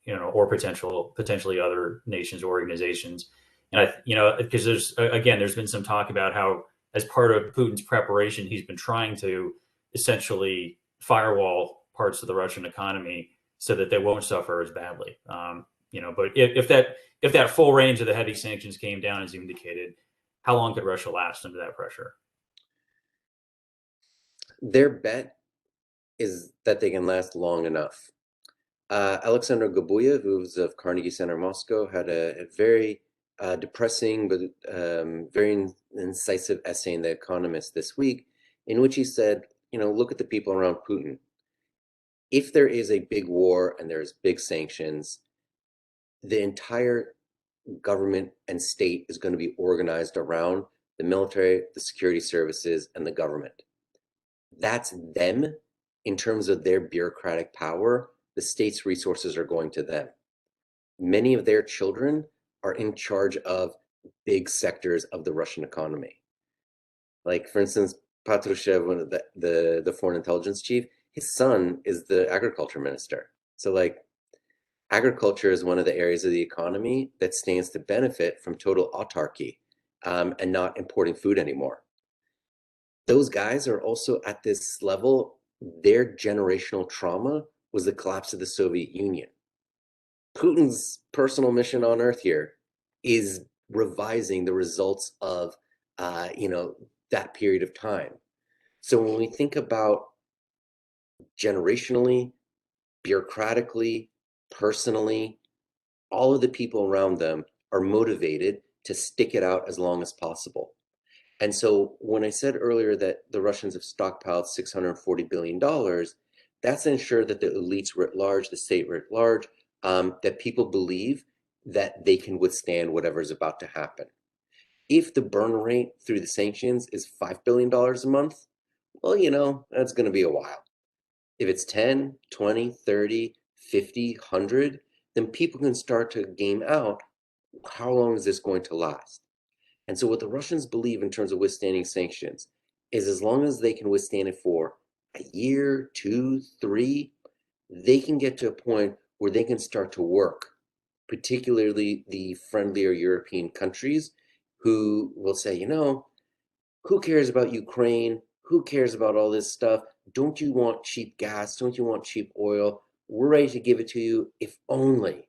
or potentially other nations or organizations. And because there's been some talk about how, as part of Putin's preparation, he's been trying to essentially firewall parts of the Russian economy so that they won't suffer as badly. But if that full range of the heavy sanctions came down, as you indicated, how long could Russia last under that pressure? Their bet is that they can last long enough. Alexander Gabuyev, who's of Carnegie Center, Moscow, had a very depressing but very incisive essay in The Economist this week, in which he said, look at the people around Putin. If there is a big war and there's big sanctions, the entire government and state is going to be organized around the military, the security services, and the government. That's them in terms of their bureaucratic power. The state's resources are going to them. Many of their children are in charge of big sectors of the Russian economy. For instance, Patrushev, one of the foreign intelligence chief, his son is the agriculture minister. So agriculture is one of the areas of the economy that stands to benefit from total autarky and not importing food anymore. Those guys are also at this level. Their generational trauma was the collapse of the Soviet Union. Putin's personal mission on earth here is revising the results of, that period of time. So when we think about generationally, bureaucratically, personally, all of the people around them are motivated to stick it out as long as possible. And so when I said earlier that the Russians have stockpiled $640 billion, that's to ensure that the elites writ large, the state writ large, that people believe that they can withstand whatever is about to happen. If the burn rate through the sanctions is $5 billion a month, well, that's going to be a while. If it's 10, 20, 30, 50, 100, then people can start to game out how long is this going to last. And so what the Russians believe in terms of withstanding sanctions is as long as they can withstand it for a year, 2, 3, they can get to a point where they can start to work, particularly the friendlier European countries who will say, who cares about Ukraine? Who cares about all this stuff? Don't you want cheap gas? Don't you want cheap oil? we're ready to give it to you if only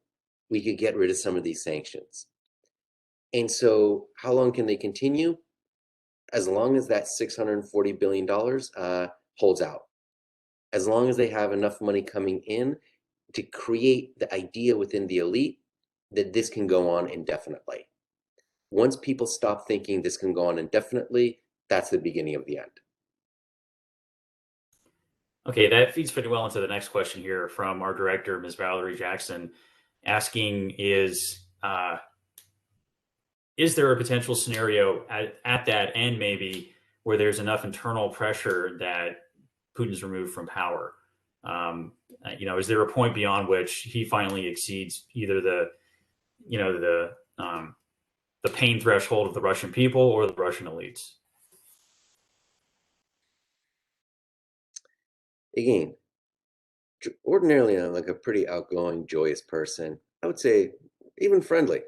we could get rid of some of these sanctions. And so how long can they continue? As long as that $640 billion holds out. As long as they have enough money coming in to create the idea within the elite that this can go on indefinitely. Once people stop thinking this can go on indefinitely, that's the beginning of the end. Okay, that feeds pretty well into the next question here from our director, Ms. Valerie Jackson, asking is there a potential scenario at that end maybe where there's enough internal pressure that Putin's removed from power? Is there a point beyond which he finally exceeds either the pain threshold of the Russian people or the Russian elites? Again, ordinarily I'm like a pretty outgoing, joyous person. I would say even friendly.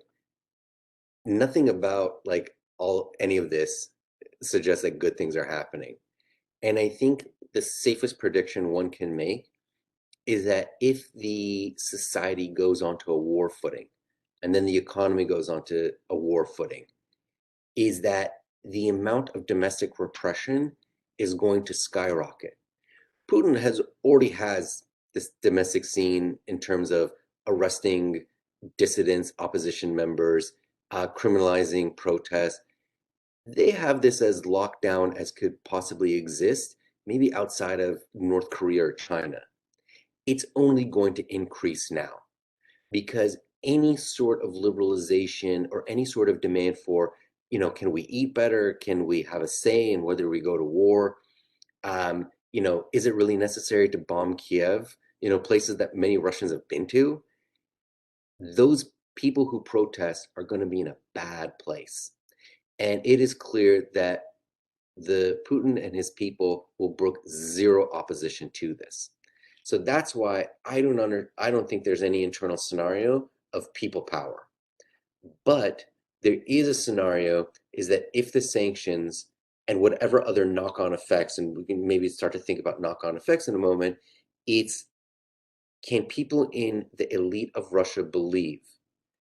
Nothing about like any of this suggests that good things are happening. And I think the safest prediction one can make is that if the society goes onto a war footing and then the economy goes onto a war footing, is that the amount of domestic repression is going to skyrocket. Putin already has this domestic scene in terms of arresting dissidents, opposition members, criminalizing protests. They have this as locked down as could possibly exist, maybe outside of North Korea or China. It's only going to increase now because any sort of liberalization or any sort of demand for, can we eat better? Can we have a say in whether we go to war? Is it really necessary to bomb Kiev? Places that many Russians have been to. Those people who protest are going to be in a bad place. And it is clear that the Putin and his people will brook zero opposition to this. So that's why I don't think there's any internal scenario of people power. But there is a scenario is that if the sanctions and whatever other knock-on effects, and we can maybe start to think about knock-on effects in a moment, it's can people in the elite of Russia believe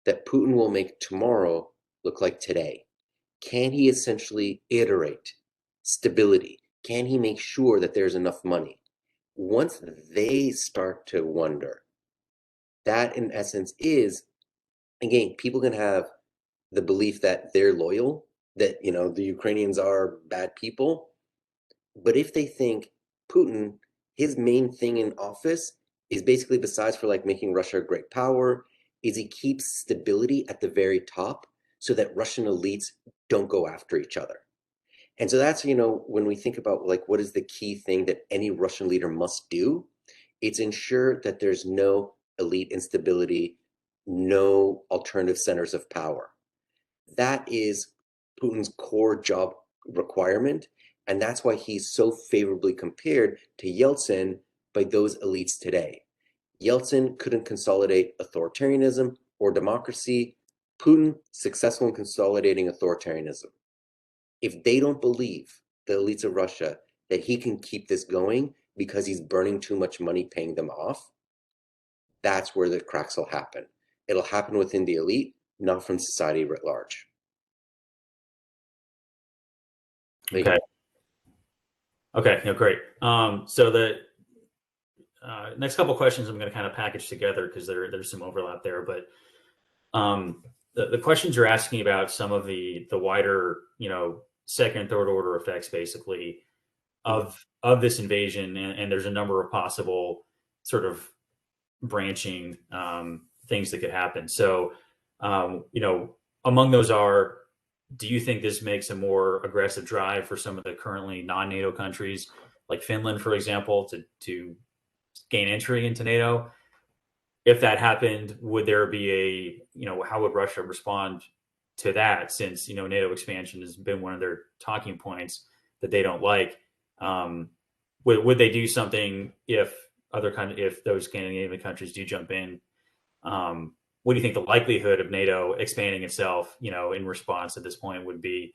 that Putin will make tomorrow look like today? Can he essentially iterate stability? Can he make sure that there's enough money? Once they start to wonder, that in essence is, again, people can have the belief that they're loyal, that, the Ukrainians are bad people. But if they think Putin, his main thing in office is basically, besides for like making Russia a great power, is he keeps stability at the very top so that Russian elites don't go after each other. And so that's, when we think about like what is the key thing that any Russian leader must do, it's ensure that there's no elite instability, no alternative centers of power. That is Putin's core job requirement. And that's why he's so favorably compared to Yeltsin by those elites today. Yeltsin couldn't consolidate authoritarianism or democracy. Putin, successful in consolidating authoritarianism. If they don't believe, the elites of Russia, that he can keep this going because he's burning too much money paying them off, that's where the cracks will happen. It'll happen within the elite, not from society writ large. Okay. Okay. No, great. So the next couple of questions I'm going to kind of package together because there's some overlap there. But the questions you're asking about some of the wider, second and third order effects, basically, of this invasion, and there's a number of possible sort of branching things that could happen. So, among those are, do you think this makes a more aggressive drive for some of the currently non-NATO countries, like Finland, for example, to gain entry into NATO? If that happened, would there be how would Russia respond to that? Since, NATO expansion has been one of their talking points that they don't like. Would they do something if those Scandinavian countries do jump in? What do you think the likelihood of NATO expanding itself, in response at this point would be?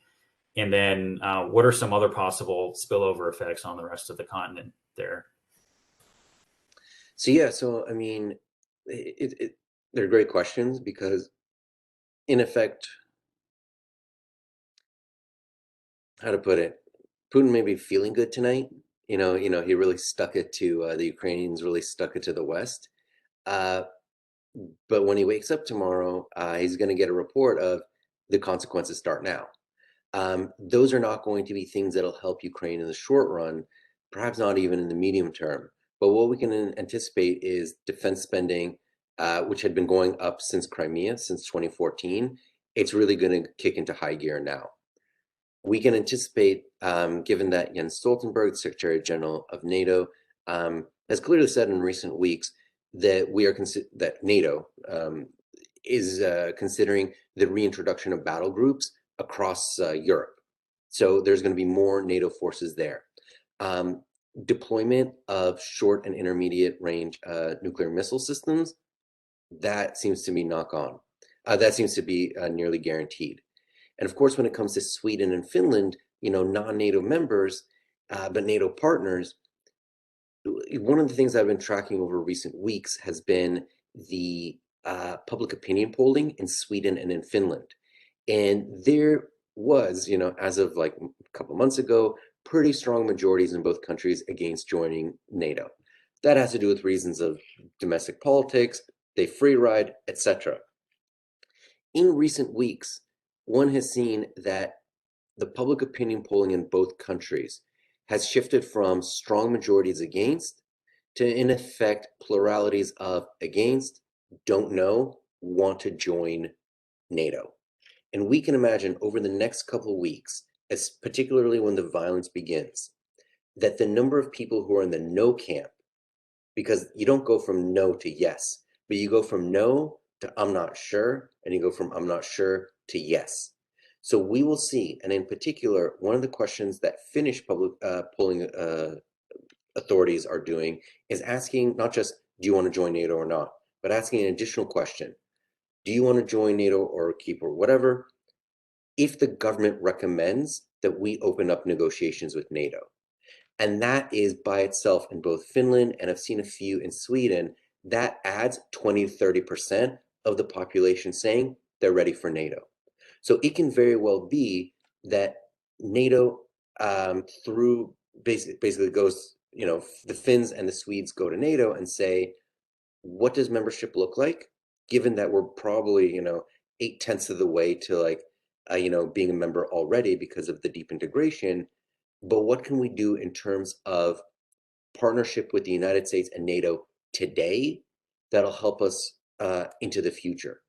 And then what are some other possible spillover effects on the rest of the continent there? So yeah, so I mean, they're great questions because, in effect, how to put it, Putin may be feeling good tonight. He really stuck it to the Ukrainians, really stuck it to the West. Uh, but when he wakes up tomorrow, he's going to get a report of the consequences start now. Those are not going to be things that'll help Ukraine in the short run, perhaps not even in the medium term. But what we can anticipate is defense spending, which had been going up since Crimea, since 2014. It's really going to kick into high gear now. We can anticipate, given that Jens Stoltenberg, the Secretary General of NATO, has clearly said in recent weeks that that NATO is considering the reintroduction of battle groups across Europe. So there's going to be more NATO forces there. Deployment of short and intermediate range nuclear missile systems, that seems to be that seems to be nearly guaranteed. And of course, when it comes to Sweden and Finland, non-NATO members, but NATO partners, one of the things I've been tracking over recent weeks has been the public opinion polling in Sweden and in Finland. And there was, as of like a couple months ago, pretty strong majorities in both countries against joining NATO. That has to do with reasons of domestic politics, they free ride, etc. In recent weeks, one has seen that the public opinion polling in both countries has shifted from strong majorities against to, in effect, pluralities of against, don't know, want to join NATO. And we can imagine over the next couple of weeks, as particularly when the violence begins, that the number of people who are in the no camp, because you don't go from no to yes, but you go from no to I'm not sure, and you go from I'm not sure to yes. So we will see, and in particular, one of the questions that Finnish public polling authorities are doing is asking not just, do you want to join NATO or not, but asking an additional question. Do you want to join NATO or keep or whatever, if the government recommends that we open up negotiations with NATO? And that is by itself in both Finland, and I've seen a few in Sweden, that adds 20 to 30% of the population saying they're ready for NATO. So it can very well be that NATO through basically goes, the Finns and the Swedes go to NATO and say, what does membership look like? Given that we're probably, 8/10 of the way to like, being a member already because of the deep integration. But what can we do in terms of partnership with the United States and NATO today that'll help us into the future?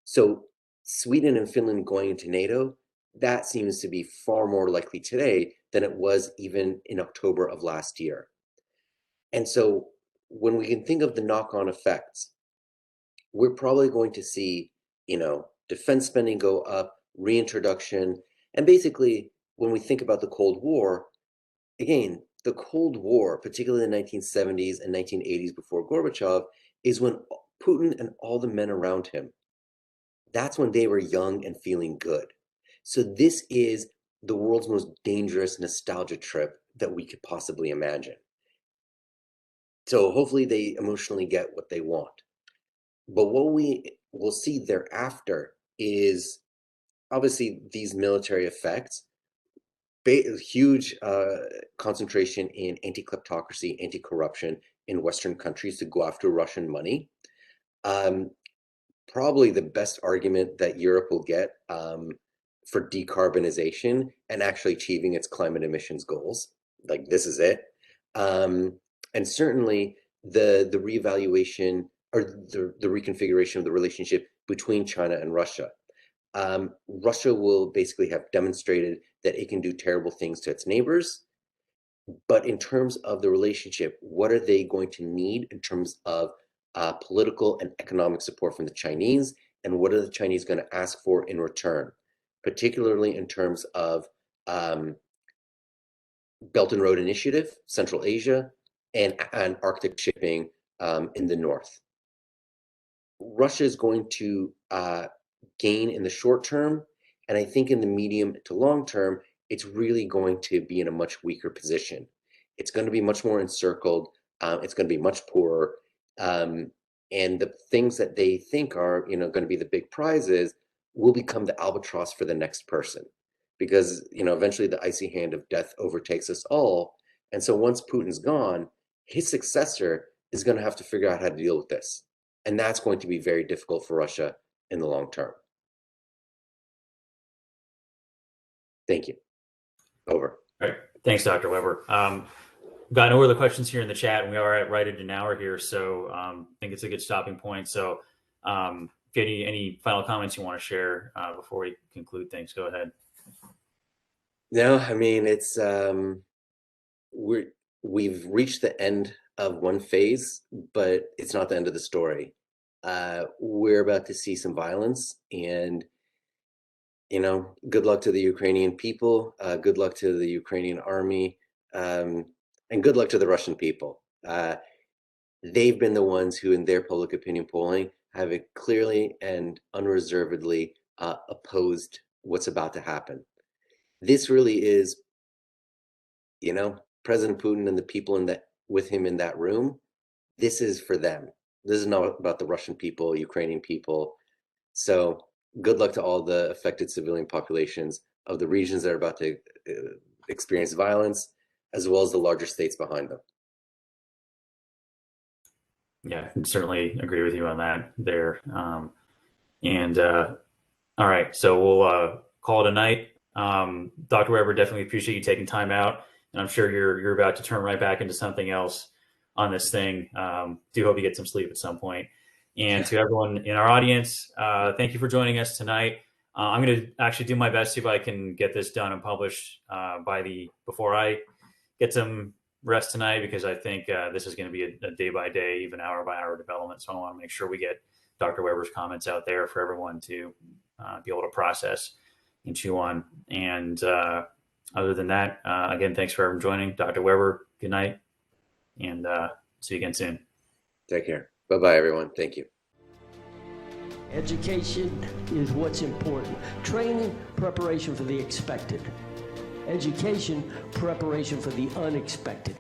So Sweden and Finland going into NATO, that seems to be far more likely today than it was even in October of last year. And so when we can think of the knock-on effects, we're probably going to see, defense spending go up, reintroduction, and basically when we think about the Cold War, again, the Cold War, particularly in the 1970s and 1980s before Gorbachev, is when Putin and all the men around him, that's when they were young and feeling good. So this is the world's most dangerous nostalgia trip that we could possibly imagine. So hopefully they emotionally get what they want. But what we will see thereafter is obviously these military effects, huge concentration in anti-kleptocracy, anti-corruption in Western countries to go after Russian money. Probably the best argument that Europe will get for decarbonization and actually achieving its climate emissions goals. Like, this is it. And certainly the reevaluation or the reconfiguration of the relationship between China and Russia. Russia will basically have demonstrated that it can do terrible things to its neighbors. But in terms of the relationship, what are they going to need in terms of political and economic support from the Chinese? And what are the Chinese going to ask for in return, particularly in terms of Belt and Road Initiative, Central Asia, and Arctic shipping in the north? Russia is going to gain in the short term, and I think in the medium to long term, it's really going to be in a much weaker position. It's going to be much more encircled. It's going to be much poorer. And the things that they think are, going to be the big prizes will become the albatross for the next person, because, eventually the icy hand of death overtakes us all. And so once Putin's gone, his successor is going to have to figure out how to deal with this. And that's going to be very difficult for Russia in the long term. Thank you. Over. All right. Thanks, Dr. Weber. Got no other questions here in the chat, and we are at right at an hour here, so I think it's a good stopping point. So, any final comments you want to share before we conclude things? Go ahead. No, I mean, it's we've reached the end of one phase, but it's not the end of the story. We're about to see some violence, and good luck to the Ukrainian people. Good luck to the Ukrainian army. And good luck to the Russian people. They've been the ones who, in their public opinion polling, have clearly and unreservedly opposed what's about to happen. This really is, President Putin and the people with him in that room. This is for them. This is not about the Russian people, Ukrainian people. So good luck to all the affected civilian populations of the regions that are about to experience violence, as well as the larger states behind them. Yeah, I certainly agree with you on that there. All right, so we'll call it a night. Dr. Weber, definitely appreciate you taking time out, and I'm sure you're about to turn right back into something else on this thing. Do hope you get some sleep at some point. And to everyone in our audience, thank you for joining us tonight. I'm going to actually do my best to see if I can get this done and published before I get some rest tonight, because I think this is going to be a day by day, even hour by hour development. So I want to make sure we get Dr. Weber's comments out there for everyone to be able to process and chew on. And other than that, again, thanks for everyone joining. Dr. Weber, good night, and see you again soon. Take care. Bye-bye, everyone. Thank you. Education is what's important. Training, preparation for the expected. Education, preparation for the unexpected.